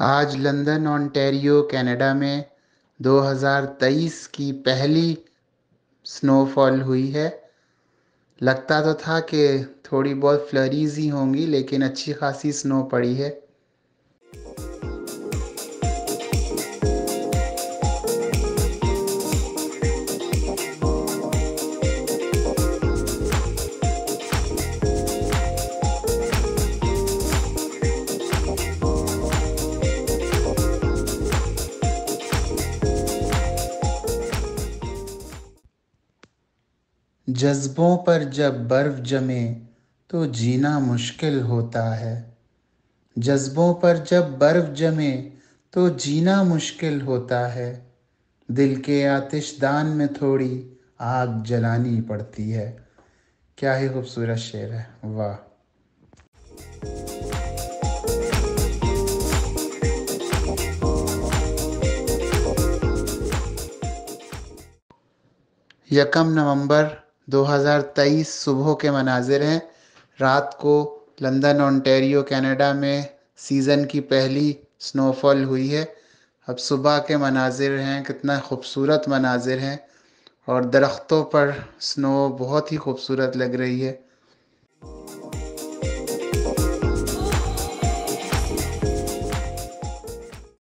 आज London Ontario Canada में 2023 की पहली स्नोफॉल हुई है। लगता तो था कि थोड़ी बहुत फ्लरीज ही होंगी, लेकिन अच्छी खासी स्नो पड़ी है। जज्बों पर जब बर्फ जमे तो जीना मुश्किल होता है। जज्बों पर जब बर्फ जमे तो जीना मुश्किल होता है। दिल के आतिशदान में थोड़ी आग जलानी पड़ती है। क्या ही खूबसूरत शेर है, वाह। यकम नवंबर 2023 सुबह के मनाजिर हैं। रात को लंदन ओंटारियो कनाडा में सीज़न की पहली स्नोफॉल हुई है। अब सुबह के मनाजिर हैं, कितना खूबसूरत मनाजिर हैं। और दरख्तों पर स्नो बहुत ही खूबसूरत लग रही है।